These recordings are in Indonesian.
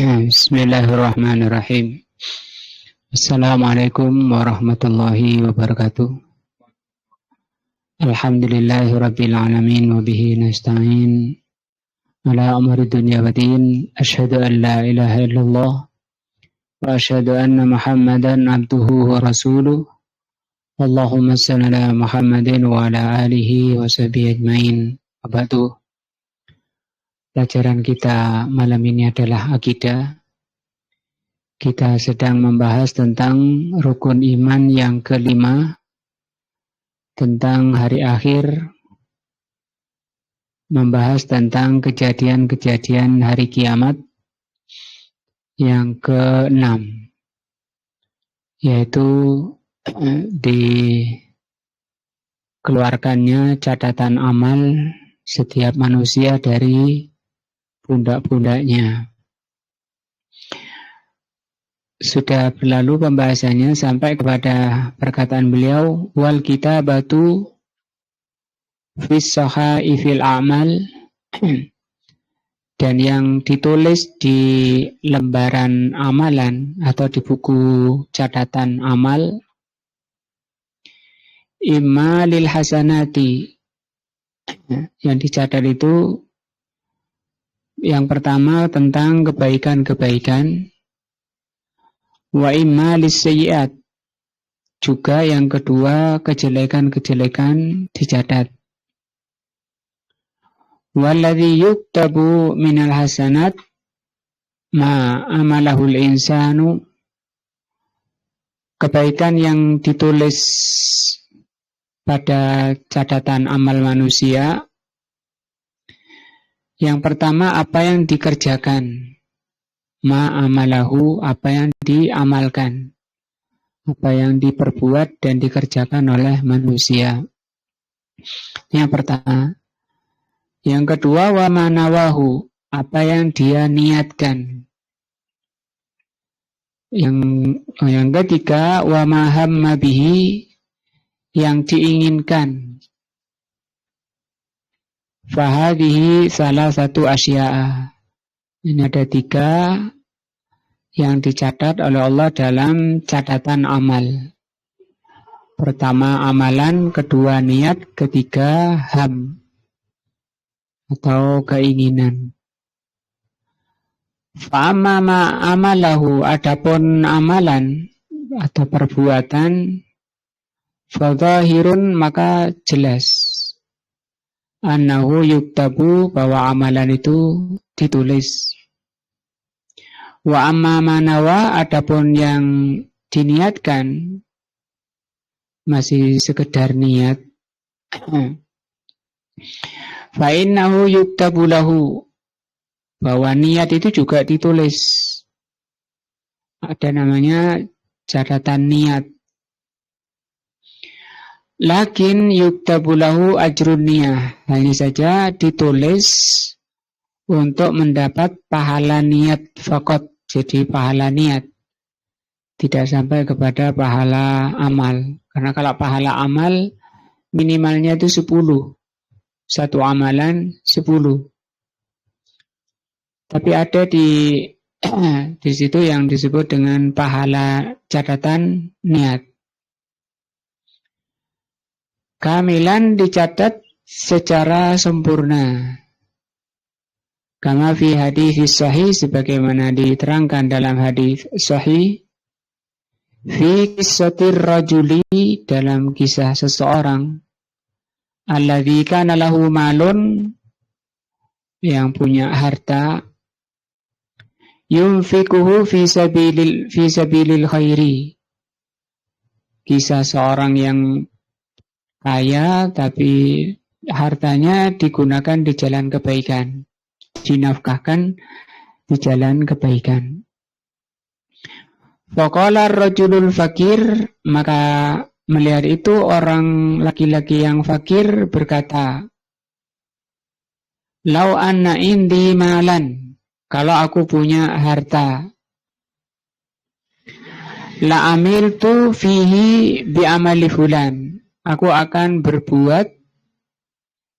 Bismillahirrahmanirrahim. Assalamualaikum warahmatullahi wabarakatuh. Alhamdulillahirabbil alamin wa bihi nasta'in ala umuri dunya waddin. Asyhadu an la ilaha illallah wa asyhadu anna Muhammadan abduhu wa rasuluh. Allahumma shalli ala Muhammadin wa ala alihi wa sahbihi ajmain. Abadu. Pelajaran kita malam ini adalah akidah. Kita sedang membahas tentang rukun iman yang kelima, tentang hari akhir, membahas tentang kejadian-kejadian hari kiamat yang keenam, yaitu dikeluarkannya catatan amal setiap manusia dari pundak-pundaknya. Sudah berlalu pembahasannya sampai kepada perkataan beliau, wal kitabatu fis sahaifil a'mal, dan yang ditulis di lembaran amalan atau di buku catatan amal, imma lil hasanati, yang dicatat itu yang pertama tentang kebaikan-kebaikan, wa imma lis-sayyi'at, juga yang kedua kejelekan-kejelekan dicatat. Walladzi yuktabu minal hasanat ma amalahul insanu, kebaikan yang ditulis pada catatan amal manusia. Yang pertama, apa yang dikerjakan. Ma'amalahu, apa yang diamalkan. Apa yang diperbuat dan dikerjakan oleh manusia. Yang pertama. Yang kedua, wa manawahu, apa yang dia niatkan. Yang ketiga, wa mahamma bihi, yang diinginkan. Fahadihi salah satu asya'a. Ini ada 3 yang dicatat oleh Allah dalam catatan amal. Pertama amalan, kedua niat, ketiga ham atau keinginan. Fa'amma amalahu, adapun amalan atau perbuatan, fadhahirun, maka jelas. Annahu yuktabu, bahwa amalan itu ditulis. Wa amma manawa, adapun yang diniatkan masih sekedar niat. Fa innahu yuktabu lahu, bahwa niat itu juga ditulis. Ada namanya catatan niat. Lakin yuktabu lahu ajrun niyah, hanya saja ditulis untuk mendapat pahala niat faqat, jadi pahala niat, tidak sampai kepada pahala amal. Karena kalau pahala amal minimalnya itu 10, satu amalan 10. Tapi ada di situ yang disebut dengan pahala catatan niat. Kamilan, dicatat secara sempurna. Kama fi hadis sahih, sebagaimana diterangkan dalam hadis sahih. Fi qissatir rajuli, dalam kisah seseorang. Alladzi kana lahu malun, yang punya harta. Yunfikuhu fi sabilil khairi. Kisah seorang yang kaya tapi hartanya digunakan di jalan kebaikan, dinafkahkan di jalan kebaikan. Faqala ar-rajulul fakir, maka melihat itu orang laki-laki yang fakir berkata, lau anna indi malan, kalau aku punya harta, la amiltu fihi bi amali fulan, aku akan berbuat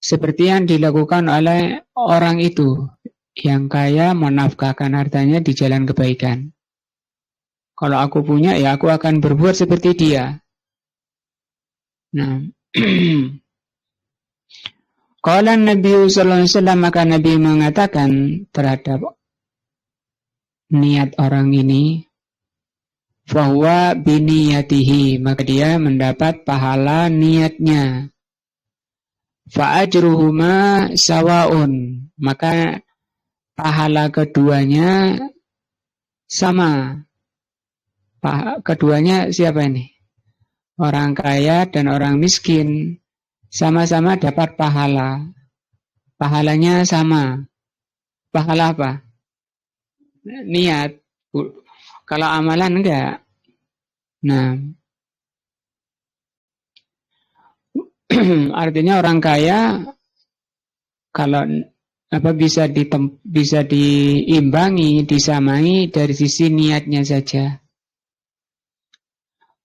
seperti yang dilakukan oleh orang itu, Yang kaya menafkahkan hartanya di jalan kebaikan. Kalau aku punya, ya aku akan berbuat seperti dia. Nah, Qala Nabi sallallahu alaihi wasallam, maka Nabi mengatakan terhadap niat orang ini, fahuwa biniyatihi, maka dia mendapat pahala niatnya. Fa'ajruhuma sawaun, maka pahala keduanya sama. Keduanya siapa ini? Orang kaya dan orang miskin sama-sama dapat pahala. Pahalanya sama. Pahala apa? Niat. Kalau amalan enggak. Nah, artinya orang kaya kalau bisa diimbangi, disamai dari sisi niatnya saja.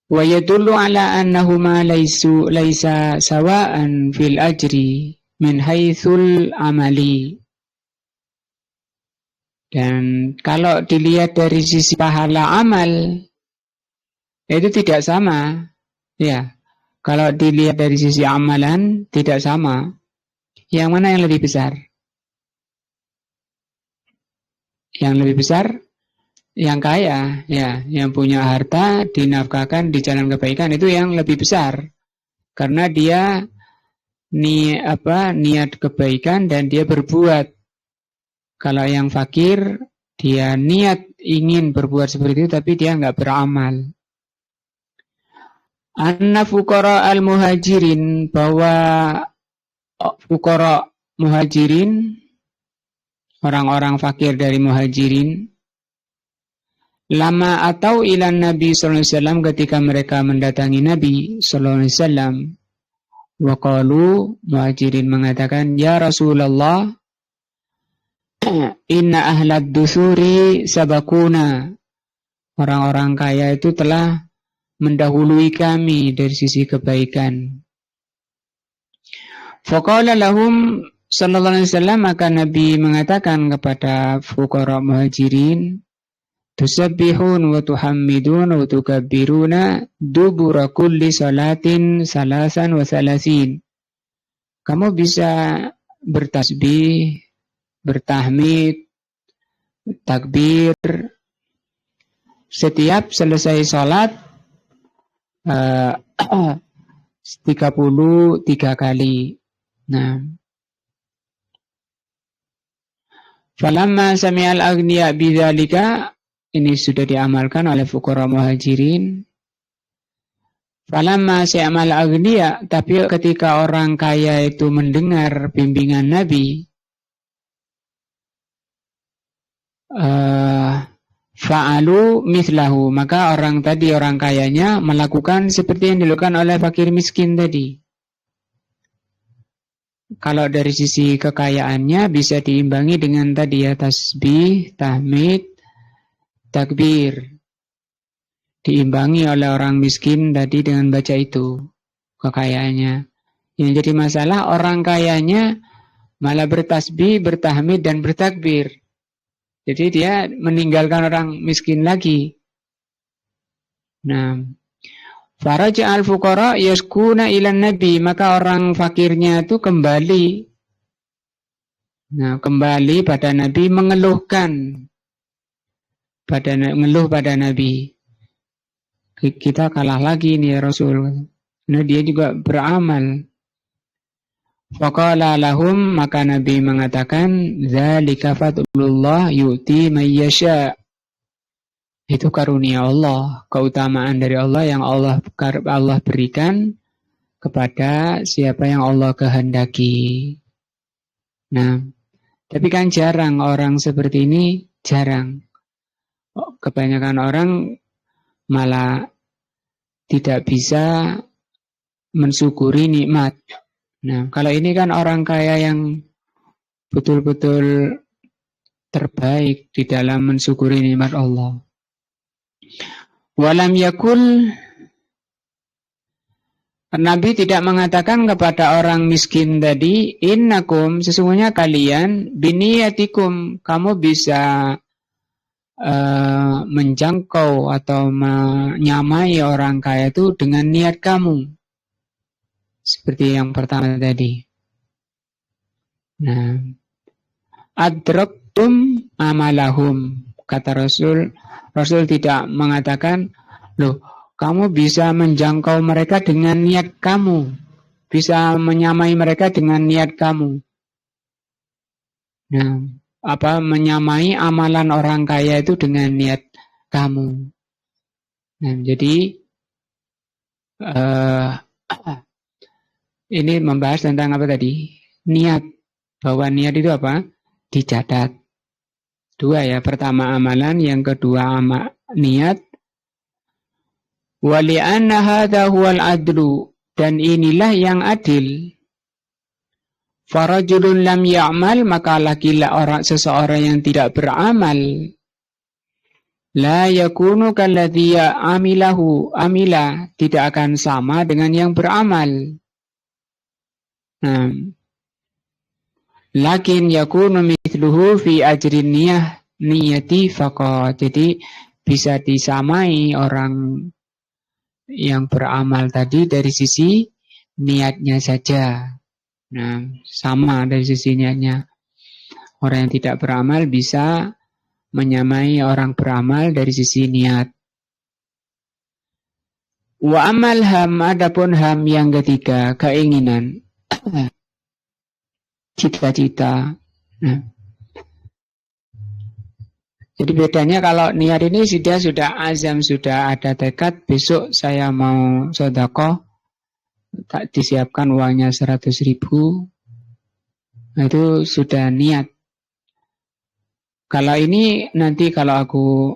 Wa yadullu ala annahuma laisa sawa'an fil ajri min haitsul amali. Dan kalau dilihat dari sisi pahala amal, itu tidak sama. Ya, kalau dilihat dari sisi amalan tidak sama. Yang mana yang lebih besar? Yang lebih besar yang kaya, ya, yang punya harta dinafkahkan di jalan kebaikan itu yang lebih besar. Karena dia niat kebaikan dan dia berbuat. Kalau yang fakir, dia niat ingin berbuat seperti itu tapi dia enggak beramal. Anna fuqara al-muhajirin, bahwa fuqara muhajirin, orang-orang fakir dari muhajirin, lama atau ilan Nabi sallallahu alaihi wasallam, ketika mereka mendatangi Nabi sallallahu alaihi wasallam, wa qalu, muhajirin mengatakan, ya Rasulullah, inna ahlad dusuri sabakuna, orang-orang kaya itu telah mendahului kami dari sisi kebaikan. Faqala lahum sallallahu alaihi wasallam, maka Nabi mengatakan kepada fuqara muhajirin, tusabbihun wa tuhammidun wa tukabbiruna dubura kulli salatin salasan wa salasin. Kamu bisa bertasbih, bertahmid, takbir setiap selesai salat 33 kali. Nah, falamma sami'al aghniya bidzalika, ini sudah diamalkan oleh fuqara muhajirin. Falamma sami'al aghniya, tapi ketika orang kaya itu mendengar bimbingan Nabi, fa'alu mislahu, maka orang kayanya melakukan seperti yang dilakukan oleh fakir miskin tadi. Kalau dari sisi kekayaannya bisa diimbangi dengan tadi ya, tasbih, tahmid, takbir. Diimbangi oleh orang miskin tadi dengan baca itu kekayaannya. Yang jadi masalah orang kayanya malah bertasbih, bertahmid dan bertakbir. Jadi dia meninggalkan orang miskin lagi. Nah, faraja al-fuqara yaskuna ilan nabi, maka orang fakirnya itu kembali. Nah, kembali pada Nabi mengeluhkan. Mengeluh pada Nabi. Kita kalah lagi nih ya Rasul. Nah, dia juga beramal. Faqala lahum, maka Nabi mengatakan, dzalika fadlullah yu'ti may yasha. Itu karunia Allah, keutamaan dari Allah yang Allah berikan kepada siapa yang Allah kehendaki. Nah, tapi kan jarang orang seperti ini, jarang. Kebanyakan orang malah tidak bisa mensyukuri nikmat. Nah, kalau ini kan orang kaya yang betul-betul terbaik di dalam mensyukuri nikmat Allah. Walam yakul, Nabi tidak mengatakan kepada orang miskin tadi, innakum, sesungguhnya kalian, biniyatikum, kamu bisa menjangkau atau menyamai orang kaya itu dengan niat kamu. Seperti yang pertama tadi. Nah, adraktum amalahum, kata Rasul. Rasul tidak mengatakan, loh, kamu bisa menjangkau mereka dengan niat kamu, bisa menyamai mereka dengan niat kamu. Nah, menyamai amalan orang kaya itu dengan niat kamu. Nah, jadi ini membahas tentang apa tadi? Niat. Bahwa niat itu apa? Dicatat. Dua ya, pertama amalan, yang kedua niat. Wa li'anna hadza huwal adlu, dan inilah yang adil. Farajulun lam ya'mal, maka seseorang yang tidak beramal, la yakunu kalladzi amila, tidak akan sama dengan yang beramal. Nah, lakin yakunu mithluhu fi ajrin niyati faqat. Jadi bisa disamai orang yang beramal tadi dari sisi niatnya saja. Nah, sama dari sisi niatnya. Orang yang tidak beramal bisa menyamai orang beramal dari sisi niat. Wa amal ham, adapun ham yang ketiga, keinginan, cita-cita. Nah, jadi bedanya kalau niat ini dia sudah azam, sudah ada tekad, besok saya mau sedekah, tak disiapkan uangnya 100.000, nah itu sudah niat. Kalau ini nanti kalau aku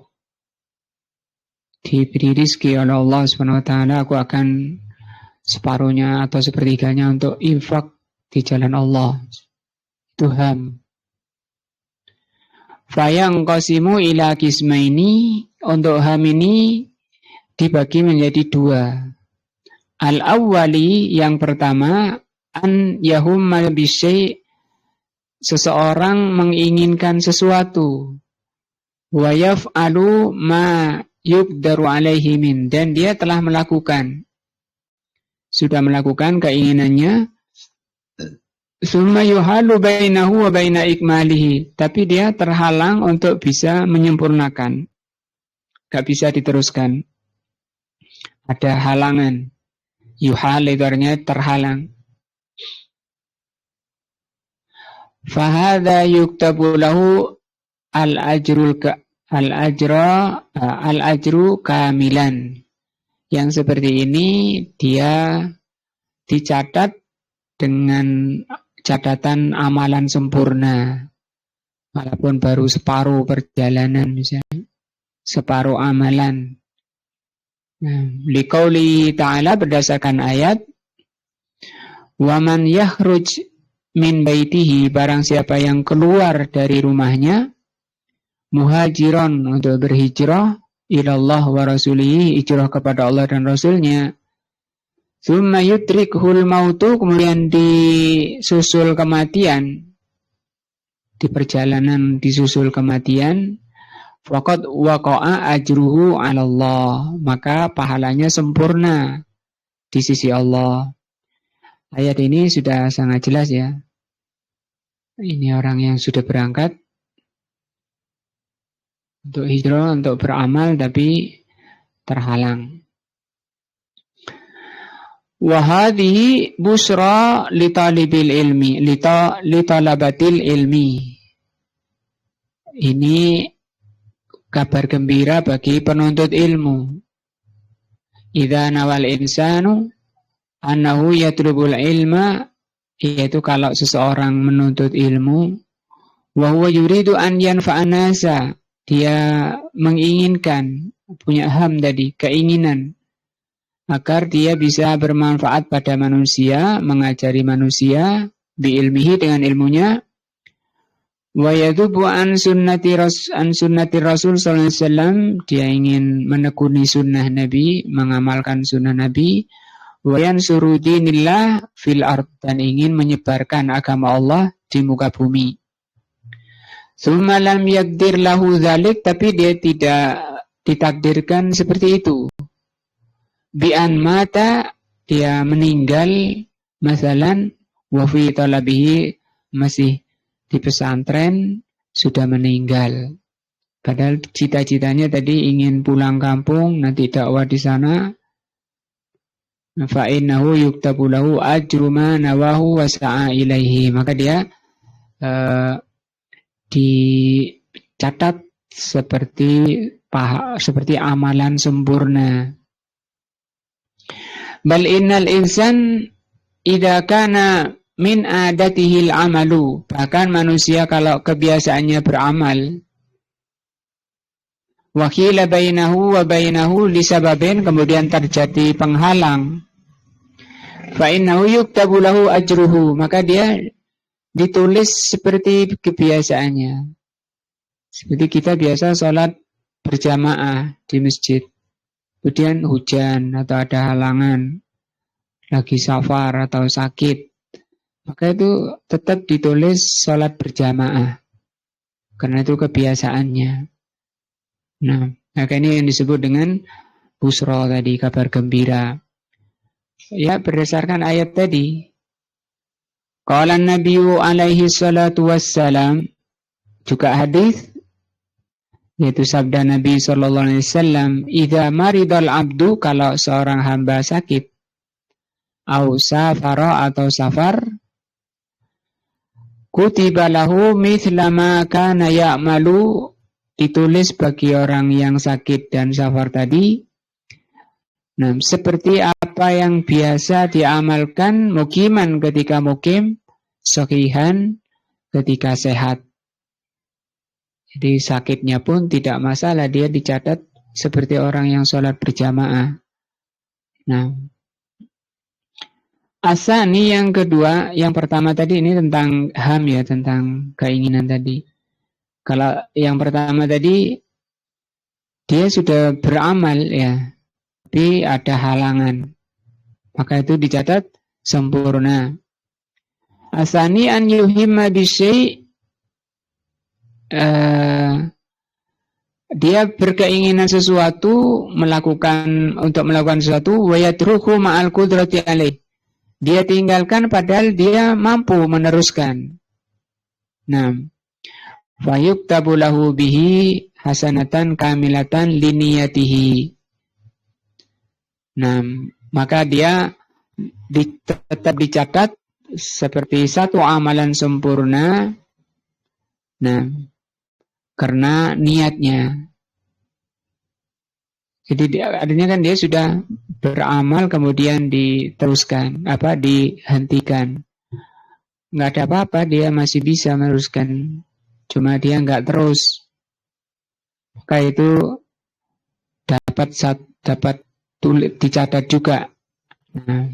diberi rezeki oleh Allah Subhanahu wa taala, aku akan separuhnya atau sepertiganya untuk infak di jalan Allah. Itu ham. Fayang qasimu ila qismaini, untuk ham ini dibagi menjadi dua. Al-awwali, yang pertama, an yahummal bisyai', seseorang menginginkan sesuatu, wa yaf'alu ma yuqdaru alaihi min, dan dia telah melakukan, sudah melakukan keinginannya, summa yuhalu bainahu wa baina ikmalihi, tapi dia terhalang untuk bisa menyempurnakan, gak bisa diteruskan, ada halangan. Yuhal itu artinya terhalang. Fahadha yuktabu lahu al-ajru kamilan. Yang seperti ini dia dicatat dengan catatan amalan sempurna. Walaupun baru separuh perjalanan misalnya, separuh amalan. Nah, liqauli ta'ala, berdasarkan ayat, wa man yakhruj min baitihi, barang siapa yang keluar dari rumahnya, muhajiron, untuk berhijrah, ilallah wa rasulihi, hijrah kepada Allah dan Rasulnya, thumma yudrikhul mautu, kemudian disusul kematian, di perjalanan disusul kematian, faqad waqa'a ajruhu 'ala Allah, maka pahalanya sempurna di sisi Allah. Ayat ini sudah sangat jelas ya. Ini orang yang sudah berangkat untuk hijrah, untuk beramal, tapi terhalang. Wa hadhihi busra li talibil ilmi, li talabatil ilmi. Ini kabar gembira bagi penuntut ilmu. Idza nawal insanu annahu yatlubul ilma, yaitu kalau seseorang menuntut ilmu, wa huwa yuridu an yanfa'an nasa, dia menginginkan, punya ham tadi, keinginan agar dia bisa bermanfaat pada manusia, mengajari manusia bi ilmihi, dengan ilmunya, wa yadhubu an sunnati Rasul sallallahu alaihi wasallam, dia ingin menekuni sunnah Nabi, mengamalkan sunnah Nabi, wa yansuru dinillah fil ard, dan ingin menyebarkan agama Allah di muka bumi. Tsumma lam yaqdir lahu dzalik, tapi dia tidak ditakdirkan seperti itu. Bi an mata, dia meninggal masalan wa fi talabihi, masih di pesantren sudah meninggal. Padahal cita-citanya tadi ingin pulang kampung, nanti dakwah di sana. Fa innahu yuktabu lahu ajru ma nawahu wa sa'a ilaihi. Maka dia dicatat seperti amalan sempurna. Bal innal insan idza kana min adatihil amalu, bahkan manusia kalau kebiasaannya beramal, wakila bainahu wa bainahu lisababin, kemudian terjadi penghalang, fa innahu yuktabu lahu ajruhu, maka dia ditulis seperti kebiasaannya. Seperti kita biasa sholat berjamaah di masjid, kemudian hujan atau ada halangan, lagi safar atau sakit, maka itu tetap ditulis sholat berjamaah, karena itu kebiasaannya. Nah, maka ini yang disebut dengan busro tadi, kabar gembira. Ya, berdasarkan ayat tadi. Qala Nabiyu alaihi salatu wassalam, juga hadis, yaitu sabda Nabi sallallahu alaihi wasallam, idza maridal abdu, kalau seorang hamba sakit, au safara atau safar, kutiba lahu mithla ma kana ya'malu, ditulis bagi orang yang sakit dan safar tadi, nah, seperti apa yang biasa diamalkan mukiman ketika mukim, sahihan ketika sehat. Jadi sakitnya pun tidak masalah, dia dicatat seperti orang yang sholat berjamaah. Nah, asani yang kedua, yang pertama tadi ini tentang ham ya, tentang keinginan tadi. Kalau yang pertama tadi dia sudah beramal ya, tapi ada halangan, maka itu dicatat sempurna. Asani an yuhimma bisyai', dia berkeinginan sesuatu, untuk melakukan sesuatu, wa yatruku ma'al qudrati alaih, dia tinggalkan padahal dia mampu meneruskan. Nah, fa yuktabu lahu bihi hasanatan kamilatan liniyatihi. Nah, maka dia tetap dicatat seperti satu amalan sempurna. Nah, karena niatnya. Jadi artinya kan dia sudah beramal kemudian diteruskan, dihentikan. Nggak ada apa-apa, dia masih bisa meneruskan. Cuma dia nggak terus. Maka itu dapat dicatat juga. Nah,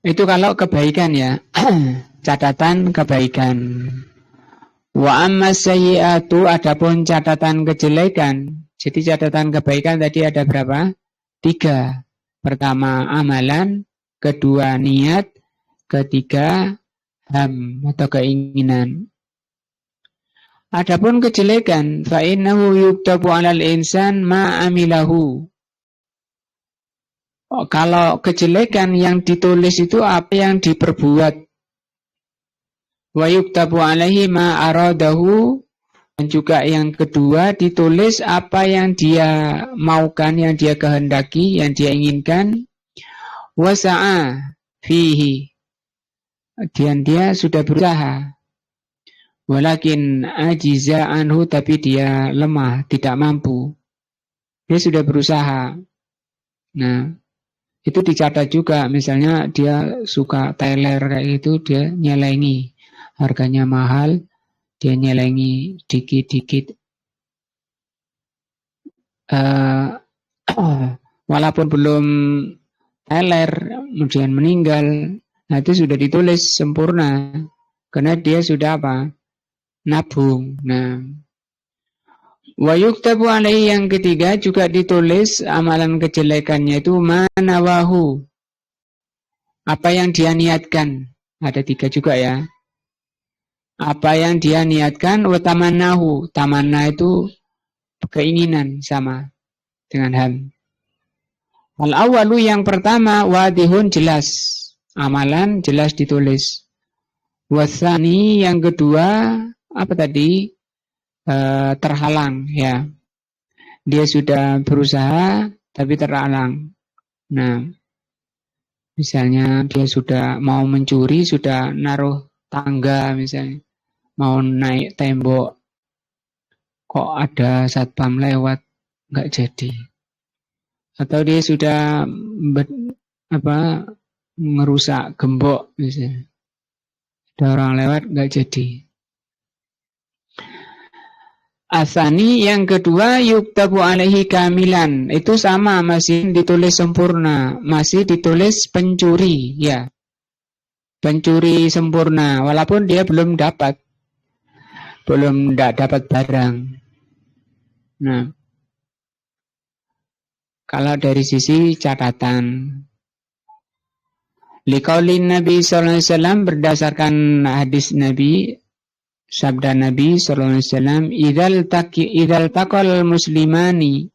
itu kalau kebaikan ya, catatan kebaikan. Wa amma sayyi'atu, adapun catatan kejelekan. Jadi catatan kebaikan tadi ada berapa? 3. Pertama amalan, kedua niat, ketiga ham atau keinginan. Adapun kejelekan, fa innahu yuktabu 'alal insan ma amilahu. Kalau kejelekan yang ditulis itu apa yang diperbuat. Wa yuktabu alaihi ma aradahu, dan juga yang kedua ditulis apa yang dia maukan, yang dia kehendaki, yang dia inginkan. Wa sa'a fihi, dan dia sudah berusaha. Walakin ajiza anhu, tapi dia lemah, tidak mampu. Dia sudah berusaha. Nah, itu dicatat juga. Misalnya dia suka teler kayak gitu, dia nyelengi. Harganya mahal, dia nyelengi dikit-dikit. Walaupun belum teler, kemudian meninggal, nah itu sudah ditulis sempurna. Karena dia sudah nabung. Nah, Wa yuktabu alaihi, yang ketiga juga ditulis amalan kejelekannya itu manawahu, apa yang dia niatkan. Ada 3 juga ya. Apa yang dia niatkan, wa tamannahu. Tamanna itu keinginan, sama dengan ham. Al-awwalu, yang pertama, wadihun, jelas. Amalan jelas ditulis. Wasani, yang kedua, apa tadi? Terhalang, ya. Dia sudah berusaha tapi terhalang. Nah, misalnya dia sudah mau mencuri, sudah naruh tangga misalnya, mau naik tembok, kok ada satpam lewat, nggak jadi. Atau dia sudah merusak gembok misalnya, ada orang lewat, nggak jadi. Asani, yang kedua, yuktabu alaihi kamilan. Itu sama, masih ditulis sempurna, masih ditulis pencuri, ya. Pencuri sempurna, walaupun dia belum dapat barang. Nah, kalau dari sisi catatan, liqaulin Nabi sallallahu alaihi wasallam, berdasarkan hadis Nabi, sabda Nabi sallallahu alaihi wasallam, idzal taqal muslimani,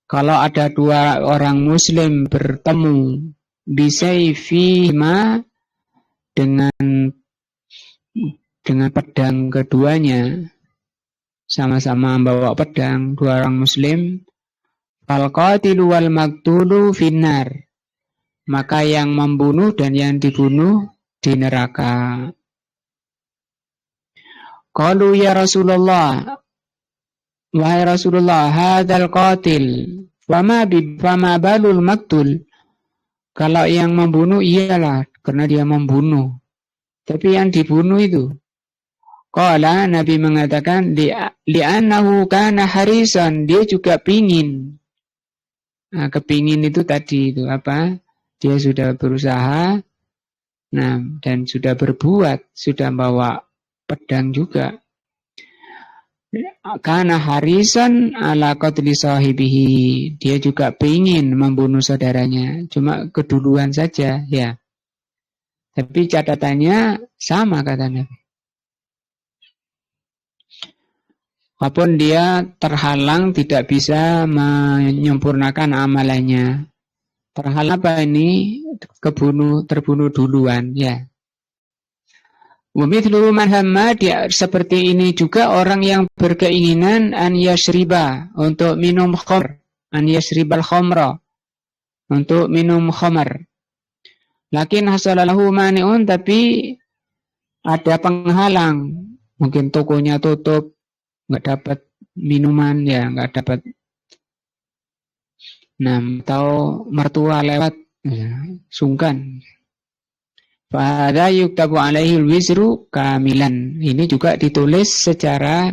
kalau ada 2 orang muslim bertemu, bisayfihima, dengan pedang keduanya, sama-sama membawa pedang, 2 orang muslim, fal qatilu wal maqtulu finnar, maka yang membunuh dan yang dibunuh di neraka. Qalu ya Rasulullah, wahai Rasulullah, hadzal qatil fama balul maktul. Kalau yang membunuh iyalah karena dia membunuh, tapi yang dibunuh itu, qala, Nabi mengatakan, li'annahu kana harisan, dia juga pingin. Nah, kepingin itu tadi itu apa? Dia sudah berusaha, nah, dan sudah berbuat, sudah bawa pedang juga. Kana harisan ala qatli sahibihi, dia juga pingin membunuh saudaranya, cuma keduluan saja, ya. Tapi catatannya sama, kata Nabi. Walaupun dia terhalang, tidak bisa menyempurnakan amalannya. Terhalang apa ini? Terbunuh duluan, ya. Wamithlu man hamma, dia seperti ini juga orang yang berkeinginan an yasriba, untuk minum khamr, an yasribal khamra, untuk minum khamr. Lakin hasalalahu mani'un, tapi ada penghalang, mungkin tokonya tutup, nggak dapat minuman, ya, nggak dapat. Nah, atau mertua lewat, ya, sungkan. Fahadha yuktabu alaihi al-wizru kamilan. Ini juga ditulis secara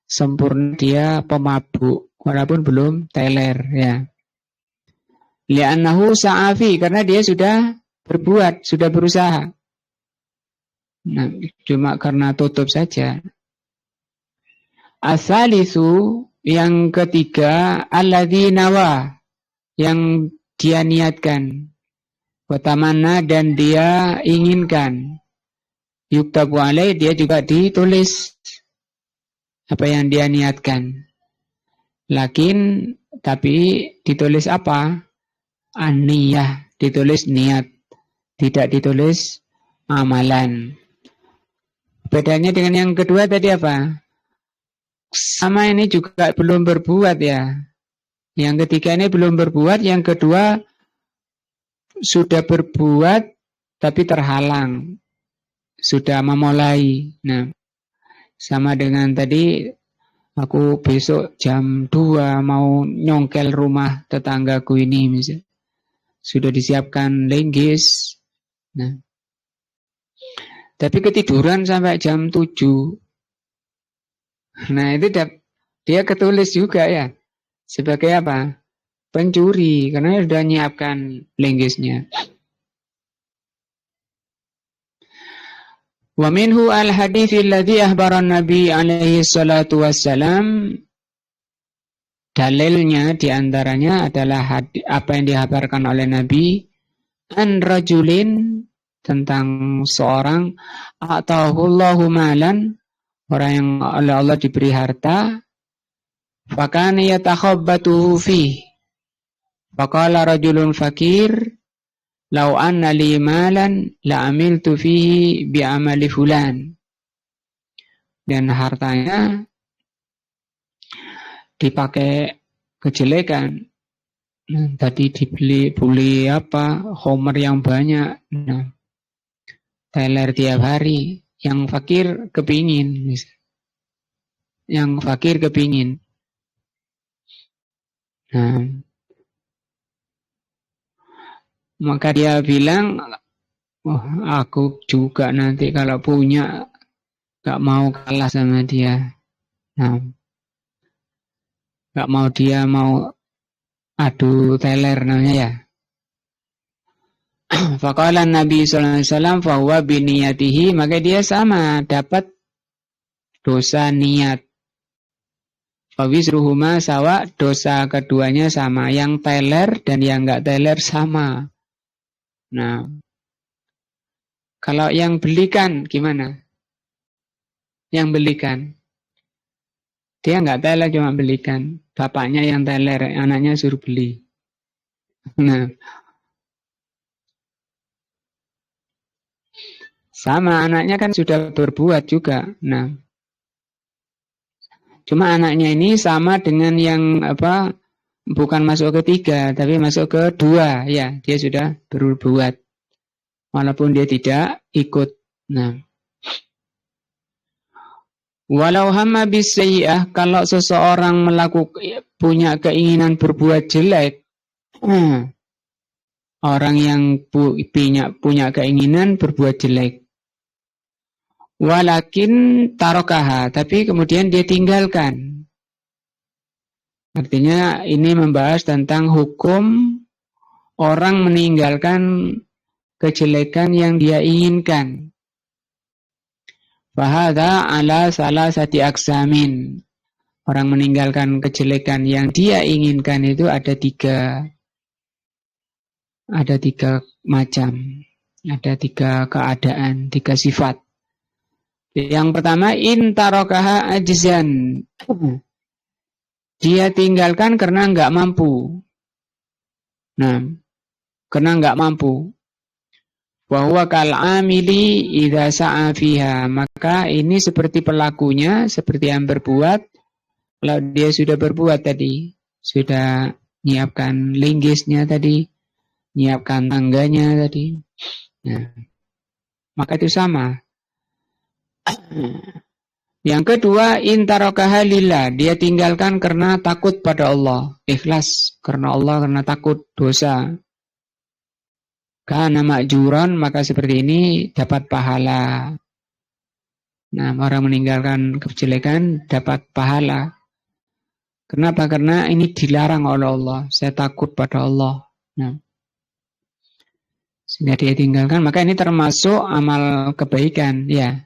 sempurna, dia pemabuk, walaupun belum teler, ya. Li'annahu sa'afi, karena dia sudah berbuat, sudah berusaha. Nah, cuma karena tutup saja. Asalisu, yang ketiga, alladzi nawa, yang dia niatkan, watamanna, dan dia inginkan, yuktabu alaih, dia juga ditulis apa yang dia niatkan. Lakin, tapi ditulis apa? An-niyah, ditulis niat, tidak ditulis amalan. Bedanya dengan yang kedua tadi apa? Sama, ini juga belum berbuat, ya. Yang ketiga ini belum berbuat, yang kedua sudah berbuat tapi terhalang, sudah memulai. Nah, sama dengan tadi, aku besok jam 2 mau nyongkel rumah tetanggaku ini, misalnya. Sudah disiapkan linggis. Nah, tapi ketiduran sampai jam 7. Nah, itu dia ketulis juga, ya, sebagai apa? Pencuri, karena sudah menyiapkan linggisnya. Wa minhu al-hadits alladhi akhbara Nabi alaihi salatu wassalam, dalilnya diantaranya adalah apa yang dihabarkan oleh Nabi an rajulin, tentang seorang atahullahu malan, orang yang oleh Allah diberi harta, fakana yatakhabbatuhu fi, faqala rajulun fakir law anna li malan la amiltu fihi bi amali fulan. Dan hartanya dipakai kejelekan. Tadi beli apa, homer yang banyak, teler tiap hari. Yang fakir kepingin, maka dia bilang, aku juga nanti kalau punya gak mau kalah sama dia. Gak mau dia mau adu teler namanya ya. Faqala Nabi sallallahu alaihi wasallam fa huwa bi niyatihi, maka dia sama dapat dosa niat. Fa wisruhuma sawa, dosa keduanya sama, yang teler dan yang enggak teler sama. Nah, kalau yang belikan gimana? Yang belikan dia enggak teler, cuma belikan. Bapaknya yang teler, anaknya suruh beli. Nah, sama, anaknya kan sudah berbuat juga. Nah, cuma anaknya ini sama dengan yang apa, bukan masuk ke 3, tapi masuk ke 2, ya, dia sudah berbuat. Walaupun dia tidak ikut. Nah, walau hamma bisayyi'ah, kalau seseorang punya keinginan berbuat jelek, orang yang punya keinginan berbuat jelek, walakin tarokaha, tapi kemudian dia tinggalkan. Artinya ini membahas tentang hukum orang meninggalkan kejelekan yang dia inginkan. Fahadha ala salasati aksamin. Orang meninggalkan kejelekan yang dia inginkan itu ada 3 macam. Ada 3 keadaan, 3 sifat. Yang pertama, intarokaha ajzan. Dia tinggalkan karena enggak mampu. Nah, karena enggak mampu. Wa huwa kal amili idza sa'a fiha, maka ini seperti pelakunya, seperti yang berbuat. Kalau dia sudah berbuat tadi, sudah nyiapkan linggisnya tadi, nyiapkan tangganya tadi, nah, maka itu sama. Yang kedua, intarokaha lillah, dia tinggalkan karena takut pada Allah, ikhlas karena Allah, karena takut dosa. Kana ma'juran, maka seperti ini dapat pahala. Nah, orang meninggalkan kejelekan dapat pahala. Kenapa? Karena ini dilarang oleh Allah. Saya takut pada Allah. Nah, sehingga dia tinggalkan, maka ini termasuk amal kebaikan, ya.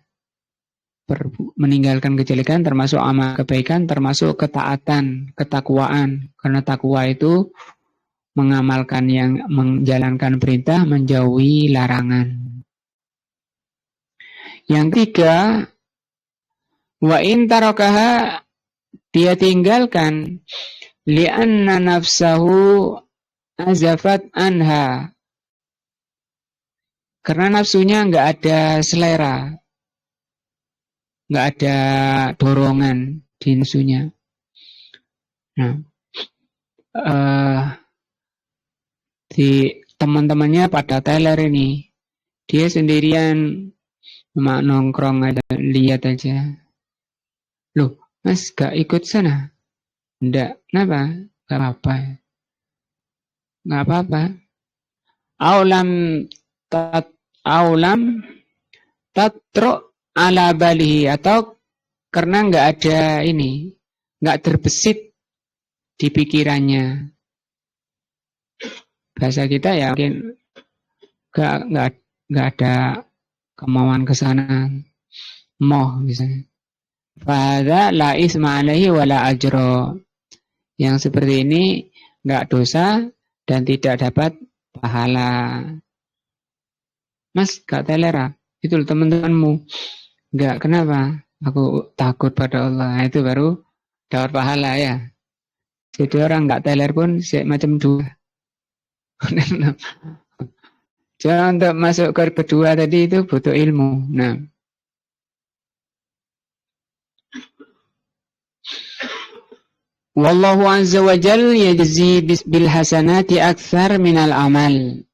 Meninggalkan kejelekan termasuk amal kebaikan, termasuk ketaatan, ketakwaan. Karena takwa itu mengamalkan yang menjalankan perintah, menjauhi larangan. Yang 3, wa in tarakaha, dia tinggalkan li'anna nafsahu azafat anha, karena nafsunya enggak ada selera, enggak ada dorongan di nafsunya. Nah, di teman-temannya pada teler ini, dia sendirian cuma nongkrong aja, lihat aja. Loh, Mas gak ikut sana? Enggak, kenapa? Gak apa-apa. Gak apa-apa. Aulam tatro ala balihi, atau karena gak ada ini, gak terbesit di pikirannya. Bahasa kita ya mungkin gak ada kemauan ke sana, moh misalnya. Fahadha la isma alaihi wala ajro. Yang seperti ini nggak dosa dan tidak dapat pahala. Mas, gak telera. Itu teman-temanmu. Nggak, kenapa? Aku takut pada Allah. Itu baru dapat pahala ya. Jadi orang nggak teler pun macam dua. Jangan untuk masuk ke kedua tadi itu butuh ilmu. Nah, wallahu azza wa jal yajzi bil hasanati aktsar minal amal.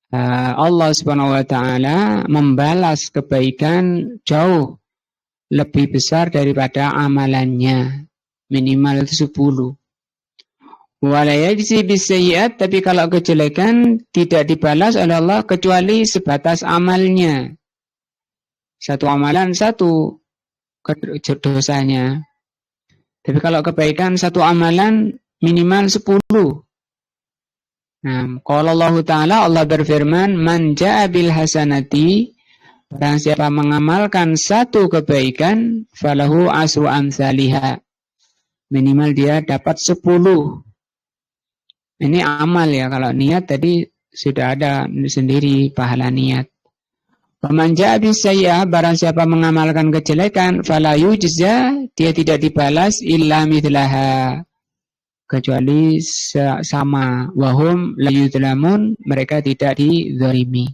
Allah Subhanahu wa taala membalas kebaikan jauh lebih besar daripada amalannya. Minimal itu 10. Wala yajzi bis sayyi'at, tapi kalau kejelekan tidak dibalas oleh Allah kecuali sebatas amalnya. Satu amalan satu dosanya. Tapi kalau kebaikan satu amalan minimal 10. Nah, qala Allah Ta'ala, Allah berfirman, man ja'a bil hasanati, barang siapa mengamalkan satu kebaikan, falahu asru amsalihha. Minimal dia dapat 10. Ini amal ya, kalau niat tadi sudah ada sendiri pahala niat. Man ja'a bis sayyi'ah, barang siapa mengamalkan kejelekan, fala yujza, dia tidak dibalas illa mithlaha, kecuali sama. Wahum la yudlamun, mereka tidak dizalimi.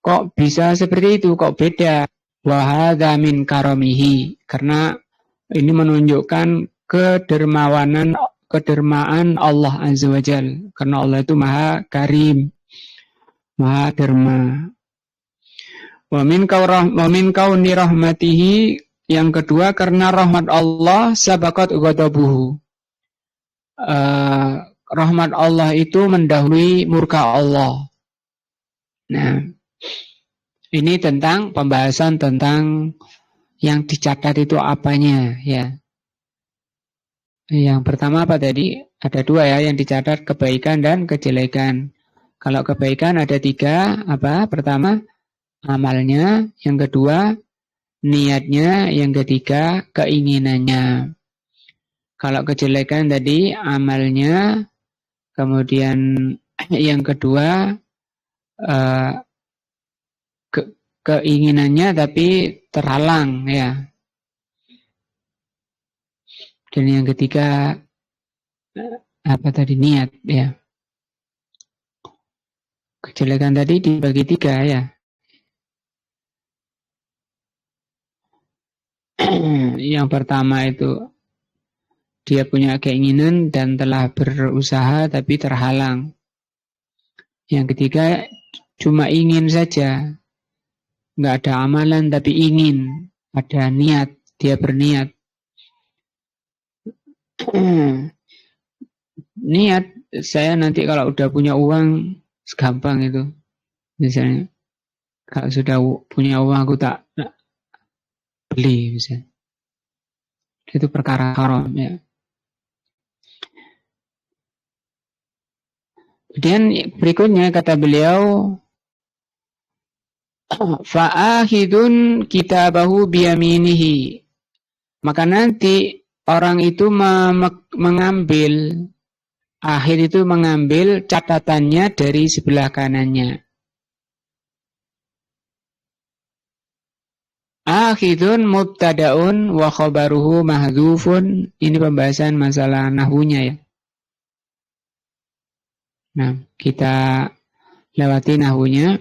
Kok bisa seperti itu? Kok beda? Wa hadza min karamihi, karena ini menunjukkan kedermaan Allah Azza wa Jal, karena Allah itu Maha Karim, Maha Derma. Wa min kauni rahmatihi, yang kedua karena rahmat Allah sabaqat ghadabuhu. Rahmat Allah itu mendahului murka Allah. Nah, ini tentang pembahasan tentang yang dicatat itu apanya ya. Yang pertama apa tadi? Ada 2 ya yang dicatat, kebaikan dan kejelekan. Kalau kebaikan ada 3, apa? Pertama amalnya, yang kedua niatnya, yang ketiga keinginannya. Kalau kejelekan tadi amalnya, kemudian yang kedua keinginannya tapi terhalang ya. Dan yang ketiga apa tadi, niat ya. Kejelekan tadi dibagi 3 ya. Yang pertama itu dia punya keinginan dan telah berusaha tapi terhalang. Yang ketiga cuma ingin saja, nggak ada amalan tapi ingin, ada niat, dia berniat. Niat saya nanti kalau udah punya uang gampang itu. Misalnya kalau sudah punya uang aku tak beli misalnya. Itu perkara haram ya. Kemudian berikutnya kata beliau, fa'ahidun kitabahu biyaminihi, maka nanti orang itu mengambil, akhir itu mengambil catatannya dari sebelah kanannya. Akhidun mubtada'un wa khabaruhu mahdhufun, ini pembahasan masalah nahwunya ya. Nah, kita lewati nahwunya.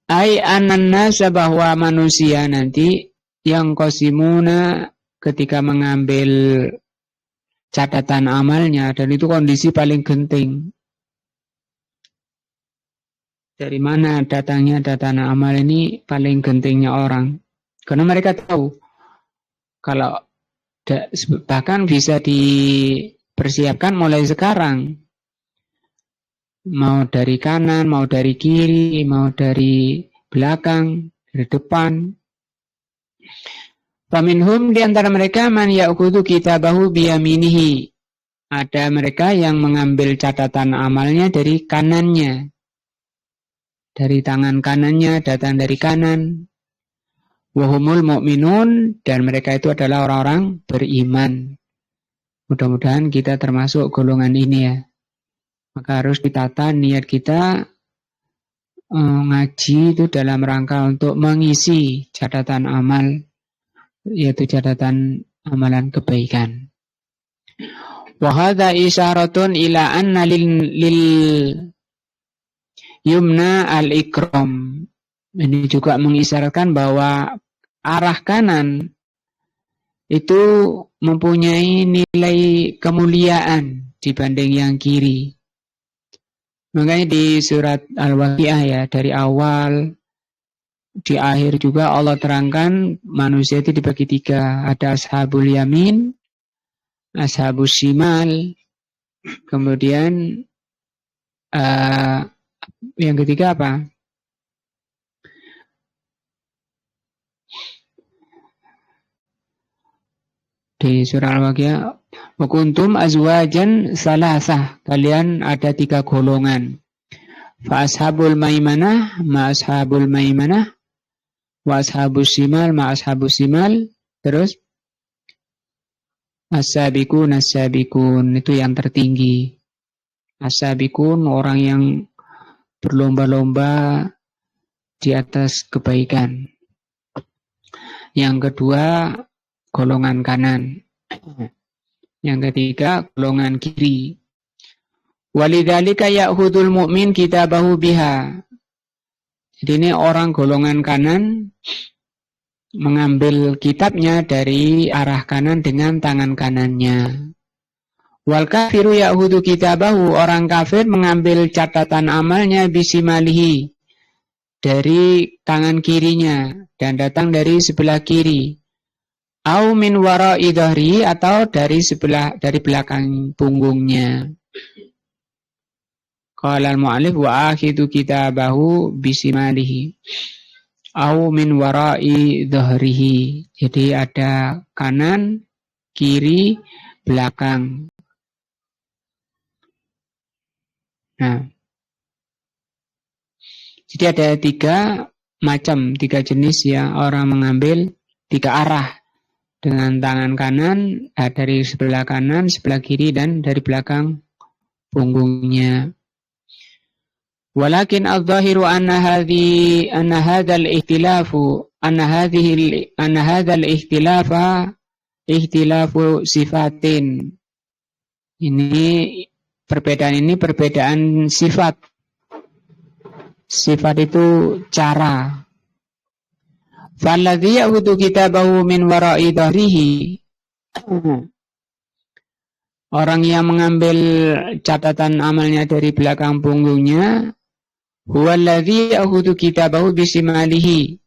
Ai anannasa, bahwa manusia nanti yang qasimuna ketika mengambil catatan amalnya, dan itu kondisi paling genting. Dari mana datangnya data amal ini? Paling gentingnya orang. Karena mereka tahu kalau bahkan bisa dipersiapkan mulai sekarang. Mau dari kanan, mau dari kiri, mau dari belakang, dari depan. Faminhum, di antara mereka man ya'khudhu kitabahu biyaminihi. Ada mereka yang mengambil catatan amalnya dari kanannya. Dari tangan kanannya, datang dari kanan. Wahumul mu'minun, dan mereka itu adalah orang-orang beriman. Mudah-mudahan kita termasuk golongan ini ya. Maka harus ditata niat kita ngaji itu dalam rangka untuk mengisi catatan amal, yaitu catatan amalan kebaikan. Wa hadza isyaratun ila anna lil yumna al-ikram. Ini juga mengisyaratkan bahwa arah kanan itu mempunyai nilai kemuliaan dibanding yang kiri. Makanya di surat Al-Waqiah ya, dari awal di akhir juga Allah terangkan manusia itu dibagi tiga. Ada ashabul yamin, ashabus shimal, kemudian yang ketiga apa? Di surah Al-Waqiah, wa kuntum azwajan salasah, kalian ada tiga golongan. Fa ashabul maimanah ma ashabul maimanah, wa ashabus shimal ma ashabus shimal, terus as-sabiqun as-sabiqun, itu yang tertinggi. As-sabiqun orang yang berlomba-lomba di atas kebaikan. Yang kedua golongan kanan. Yang ketiga golongan kiri. Walidzalika ya'khudul mu'min kitabahu biha. Jadi ini orang golongan kanan mengambil kitabnya dari arah kanan dengan tangan kanannya. Wal kafiru ya'khudhu kitabahu, orang kafir mengambil catatan amalnya bisimalihi, dari tangan kirinya dan datang dari sebelah kiri. Au min wara'i dhahri, atau dari belakang punggungnya. Qala al-mu'allif wa akhidu kitabahu bisimalihi au min wara'i dhahrihi. Jadi ada kanan, kiri, belakang. Nah, jadi ada tiga jenis ya orang mengambil tiga arah. Dengan tangan kanan, dari sebelah kanan, sebelah kiri, dan dari belakang punggungnya. Walakin al-zahiru anna hadzal ikhtilafa ikhtilafu sifatin. Perbedaan sifat. Sifat itu cara. Falladhi ya'khudhu kitabahu min wara'i dhahrihi, orang yang mengambil catatan amalnya dari belakang punggungnya, huwallazi ya'khudhu kitabahu bisimalihi,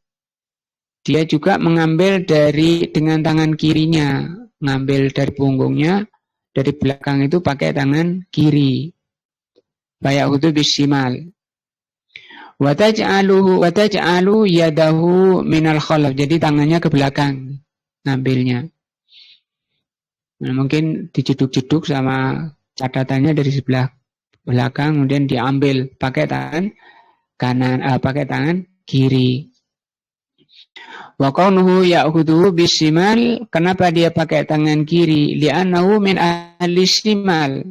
dia juga mengambil dengan tangan kirinya, mengambil dari punggungnya, dari belakang itu pakai tangan kiri. Faya'khudhu bisimal. Wa taj'alu yadahu minal khalaf, jadi tangannya ke belakang ngambilnya. Nah, mungkin dijeduk-jeduk sama catatannya dari sebelah belakang, kemudian diambil pakai tangan kanan, pakai tangan kiri. Wa qawnuhu ya'khudhu bisimal, kenapa dia pakai tangan kiri? Li'annahu min ahli simal,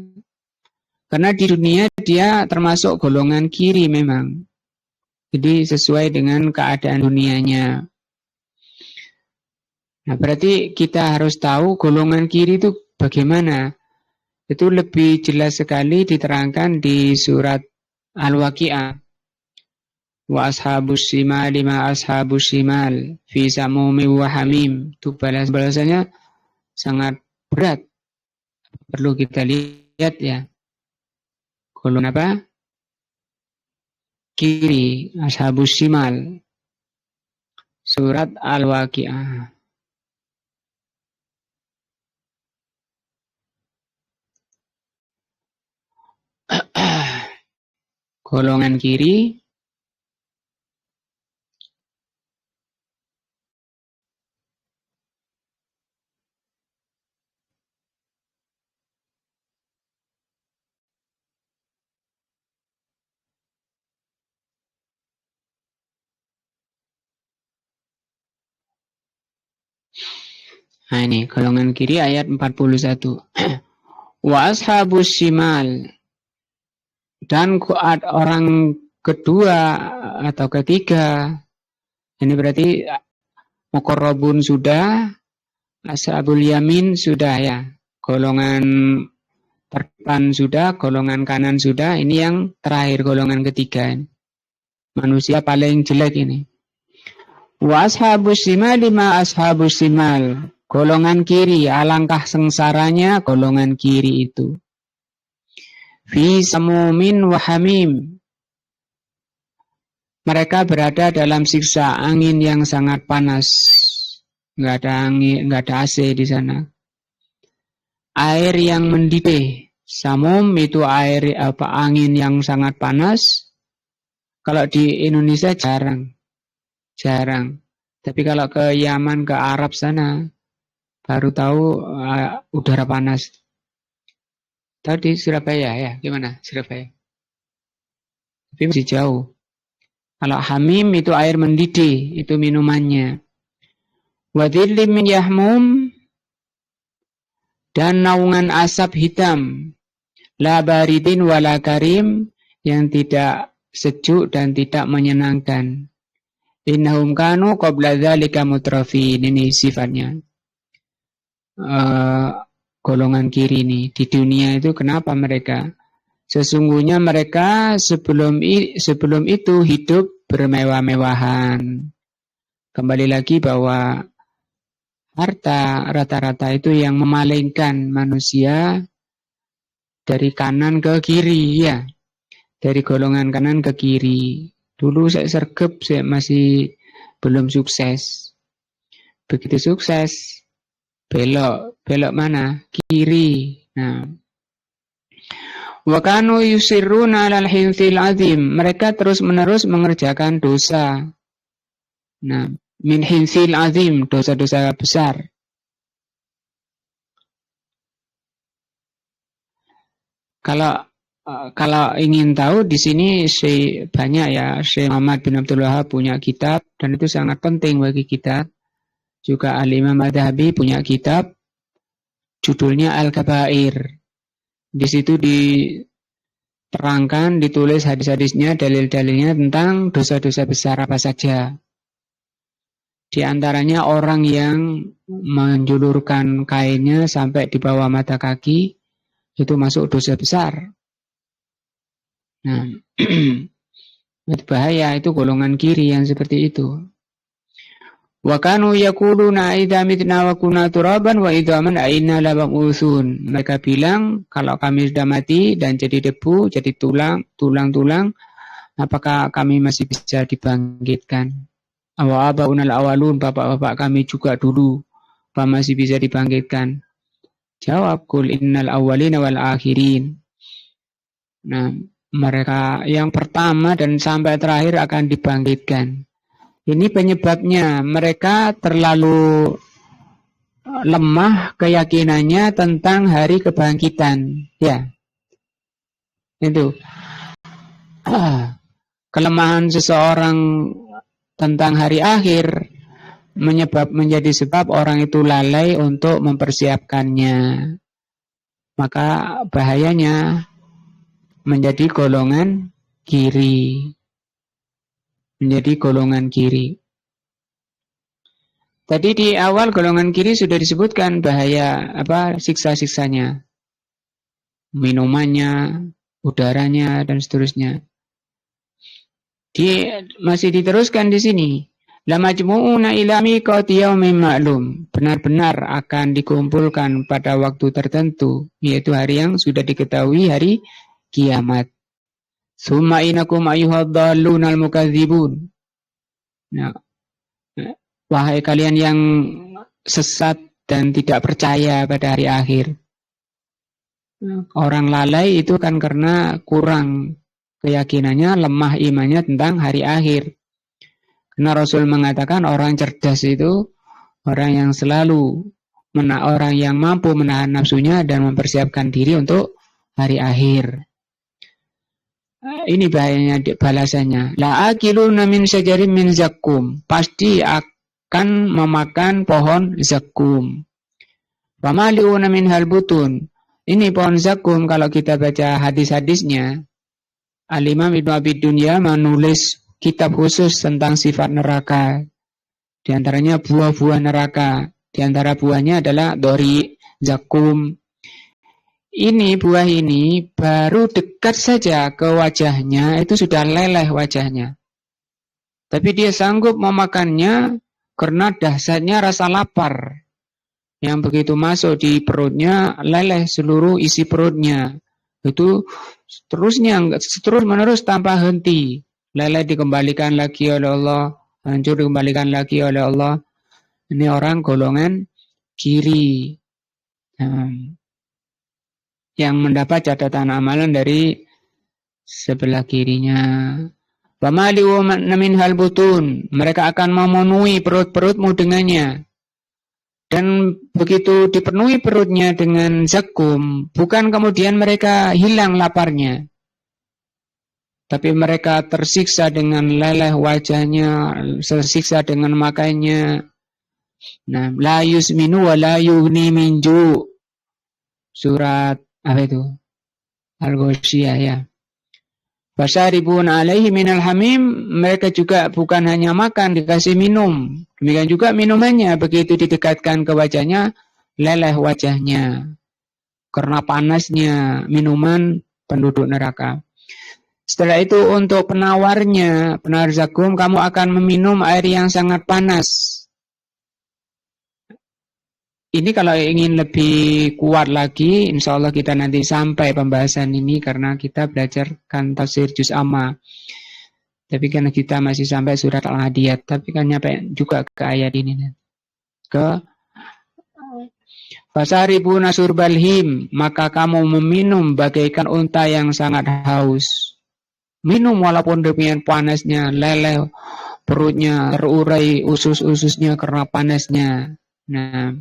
karena di dunia dia termasuk golongan kiri memang. Jadi sesuai dengan keadaan dunianya. Nah, berarti kita harus tahu golongan kiri itu bagaimana. Itu lebih jelas sekali diterangkan di surat Al-Waqiah. Wa ashabus shimal ma ashabus shimal fi samumi wa hamim. Itu balasannya sangat berat. Perlu kita lihat ya. Golongan apa? Kiri, ashabus shimal. Surat Al-Waqiah. Golongan kiri Nah ini golongan kiri ayat 41. Wa ashabus shimal, dan orang kedua atau ketiga, ini berarti muqarrabun sudah, ashabul yamin sudah ya. Golongan terdepan sudah, golongan kanan sudah, ini yang terakhir golongan ketiga. Manusia paling jelek ini. Wa ashabus shimal lima ashabus shimal. Golongan kiri, alangkah sengsaranya golongan kiri itu. Fi samumin wa hamim. Mereka berada dalam siksa angin yang sangat panas. Enggak ada angin, enggak ada AC di sana. Air yang mendidih. Samum itu air angin yang sangat panas. Kalau di Indonesia jarang. Tapi kalau ke Yaman, ke Arab sana, baru tahu udara panas. Tahu di Surabaya ya? Gimana Surabaya? Tapi masih jauh. Kalau hamim itu air mendidih, itu minumannya. Wadhillim min yahmum, dan naungan asap hitam. La baridin wala karim, yang tidak sejuk dan tidak menyenangkan. Innahum kanu qabla dzalika mutrafin, ini sifatnya. Golongan kiri ini di dunia itu kenapa mereka? Sesungguhnya mereka sebelum itu hidup bermewah-mewahan. Kembali lagi bahwa harta rata-rata itu yang memalingkan manusia dari kanan ke kiri ya. Dari golongan kanan ke kiri. Dulu saya sergap, saya masih belum sukses. Begitu sukses, belok mana? Kiri. Nah, wa kanu yusirruna 'alal hinthil 'azim. Mereka terus-menerus mengerjakan dosa. Nah, min hinthil 'azim, dosa-dosa besar. Kalau ingin tahu di sini banyak ya, Syekh Muhammad bin Abdul Wahab punya kitab dan itu sangat penting bagi kita. Juga Al-Imam Adz-Dzahabi punya kitab judulnya Al-Kabair. Di situ diterangkan, ditulis hadis-hadisnya, dalil-dalilnya tentang dosa-dosa besar apa saja. Di antaranya orang yang menjulurkan kainnya sampai di bawah mata kaki, itu masuk dosa besar. Nah, itu bahaya, itu golongan kiri yang seperti itu. Wa kanu yaquluna idza mitna wa kunna turaban wa idzaman aina lab'usun. Mereka bilang kalau kami sudah mati dan jadi debu, jadi tulang-tulang, apakah kami masih bisa dibangkitkan? Awa abaunal awalun, bapak-bapak kami juga dulu, apa masih bisa dibangkitkan? Jawab, kul innal awwalina wal akhirin. Nah, mereka yang pertama dan sampai terakhir akan dibangkitkan. Ini penyebabnya, mereka terlalu lemah keyakinannya tentang hari kebangkitan. Ya, itu. Kelemahan seseorang tentang hari akhir menjadi sebab orang itu lalai untuk mempersiapkannya. Maka bahayanya menjadi golongan kiri. Menjadi golongan kiri. Tadi di awal golongan kiri sudah disebutkan bahaya siksa-siksanya. Minumannya, udaranya dan seterusnya. Masih diteruskan di sini. La majmu'una ila miqati yaumin ma'lum. Benar-benar akan dikumpulkan pada waktu tertentu, yaitu hari yang sudah diketahui, hari kiamat. Summa inakum ayyuhadhdallunal mukadzibun. Nah, wahai kalian yang sesat dan tidak percaya pada hari akhir. Orang lalai itu kan karena kurang keyakinannya, lemah imannya tentang hari akhir. Karena Rasul mengatakan orang cerdas itu orang yang selalu orang yang mampu menahan nafsunya dan mempersiapkan diri untuk hari akhir. Ini bahayanya balasannya. La akiluna min syajarin min zakum. Pasti akan memakan pohon zakum. Famali'una minhal butun. Ini pohon zakum kalau kita baca hadis-hadisnya, Al-Imam Ibnu Abi Dunya menulis kitab khusus tentang sifat neraka. Di antaranya buah-buah neraka. Di antara buahnya adalah dori, zakum. Ini buah ini baru dekat saja ke wajahnya, itu sudah leleh wajahnya. Tapi dia sanggup memakannya karena dahsyatnya rasa lapar. Yang begitu masuk di perutnya, leleh seluruh isi perutnya. Itu terus menerus tanpa henti. Leleh dikembalikan lagi oleh Allah, hancur dikembalikan lagi oleh Allah. Ini orang golongan kiri. Yang mendapat catatan amalan dari sebelah kirinya. Famali'u minhal butun. Mereka akan memenuhi perut-perutmu dengannya. Dan begitu dipenuhi perutnya dengan zakum, bukan kemudian mereka hilang laparnya. Tapi mereka tersiksa dengan leleh wajahnya, tersiksa dengan makannya. Nah, la yusminu wa la yughni min ju'. Surat apa itu? Al-Ghasyiyah ya. Fasharibun alaihi minal hamim, mereka juga bukan hanya makan, dikasih minum. Demikian juga minumannya, begitu didekatkan ke wajahnya, leleh wajahnya. Karena panasnya minuman penduduk neraka. Setelah itu untuk penawarnya, penawar zakum, kamu akan meminum air yang sangat panas. Ini kalau ingin lebih kuat lagi, insya Allah kita nanti sampai pembahasan ini karena kita belajarkan tafsir juz amma. Tapi karena kita masih sampai surat Al-Adiyat, tapi kan nyampe juga ke ayat ini. Ke Fasaribuna surbal him, maka kamu meminum bagaikan unta yang sangat haus. Minum walaupun demikian panasnya, leleh perutnya, terurai usus-ususnya karena panasnya. Nah,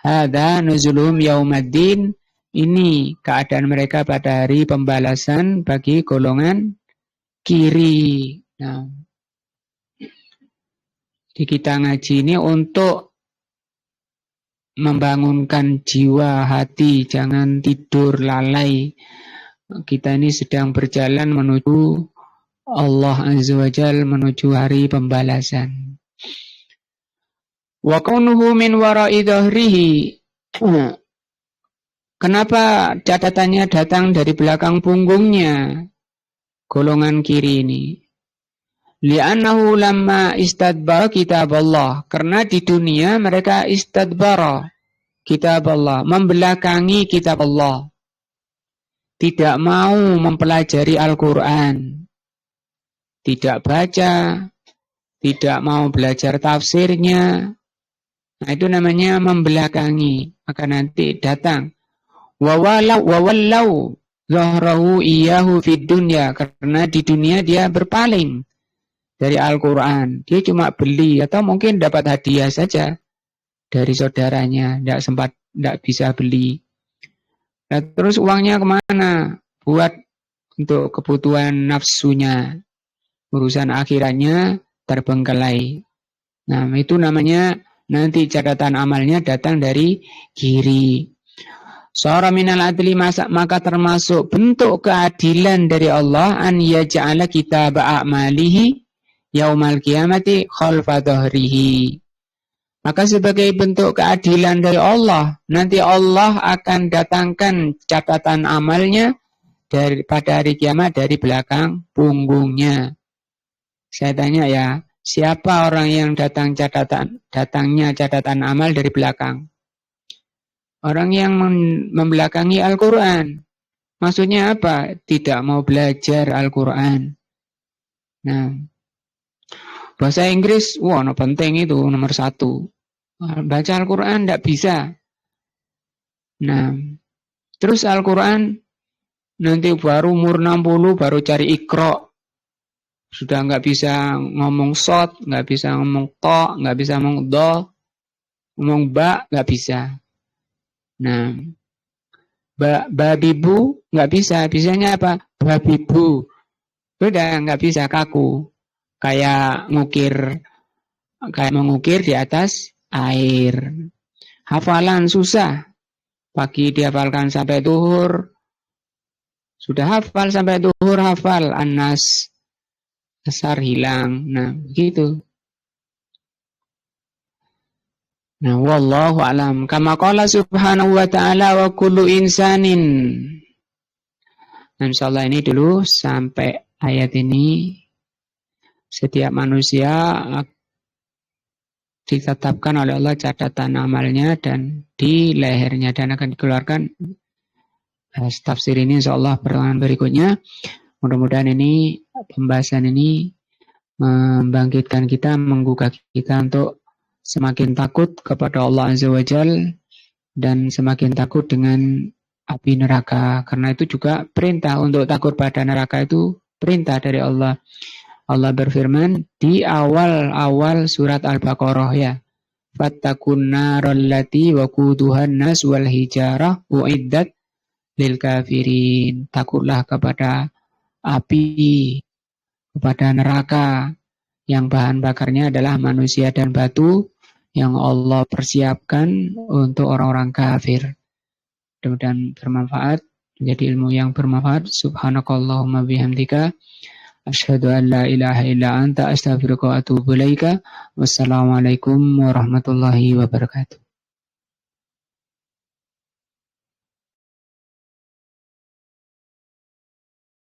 hadza nuzulum yaumaddin, ini keadaan mereka pada hari pembalasan bagi golongan kiri. Nah, di kita ngaji ini untuk membangunkan jiwa hati, jangan tidur lalai. Kita ini sedang berjalan menuju Allah Azza wa Jalla, menuju hari pembalasan. Wa kaunuhu min wara'i dhahrihi. Kenapa catatannya datang dari belakang punggungnya golongan kiri ini? Li'annahu lamma istadbara kitab Allah. Karena di dunia mereka istadbara kitab Allah, membelakangi kitab Allah. Tidak mau mempelajari Al-Quran. Tidak baca, tidak mau belajar tafsirnya. Nah, itu namanya membelakangi. Maka nanti datang wawallau zahrahu iyahu fid dunya, karena di dunia dia berpaling dari Al-Quran. Dia cuma beli atau mungkin dapat hadiah saja dari saudaranya, tidak bisa beli. Nah, terus uangnya kemana? Buat untuk kebutuhan nafsunya. Urusan akhirannya terbengkelai. Nah, itu namanya nanti catatan amalnya datang dari kiri. Sara minal adli, maka termasuk bentuk keadilan dari Allah an yaj'ala kitab a'malihi yaumal qiyamati khalfa dhahrihi. Maka sebagai bentuk keadilan dari Allah, nanti Allah akan datangkan catatan amalnya pada hari kiamat dari belakang punggungnya. Saya tanya ya, siapa orang yang datangnya catatan amal dari belakang? Orang yang membelakangi Al-Quran. Maksudnya apa? Tidak mau belajar Al-Quran. Nah, bahasa Inggris, penting itu nomor 1. Baca Al-Quran tidak bisa. Nah, terus Al-Quran nanti baru umur 60 baru cari Iqra. Sudah nggak bisa ngomong sod, nggak bisa ngomong to, nggak bisa ngomong do, ngomong ba, nggak bisa. Nah, babibu nggak bisa. Bisanya apa? Babibu. Sudah nggak bisa, kaku. Kayak mengukir di atas air. Hafalan susah. Pagi dihafalkan sampai zuhur, sudah hafal sampai zuhur hafal, An-Nas, asar hilang. Nah, begitu. Nah, wallahu alam. Kama qala subhanahu wa ta'ala wa kullu insanin. Nah, insyaallah ini dulu sampai ayat ini. Setiap manusia ditetapkan oleh Allah catatan amalnya dan di lehernya dan akan dikeluarkan. Tafsir ini insyaallah pertemuan berikutnya. Mudah-mudahan ini pembahasan ini membangkitkan kita, menggugah kita untuk semakin takut kepada Allah Azza wa Jal dan semakin takut dengan api neraka. Karena itu juga perintah untuk takut pada neraka itu perintah dari Allah. Allah berfirman di awal-awal surat Al-Baqarah ya. Fattakun naral lati waquduhan nas wal hijarah uiddat lil kafirin. Takutlah kepada api, kepada neraka yang bahan bakarnya adalah manusia dan batu yang Allah persiapkan untuk orang-orang kafir. Mudah-mudahan bermanfaat, menjadi ilmu yang bermanfaat. Subhanakallahumma bihamdika asyhadu an la ilaha illa anta astaghfiruka wa atubu ilaika. Wassalamualaikum warahmatullahi wabarakatuh.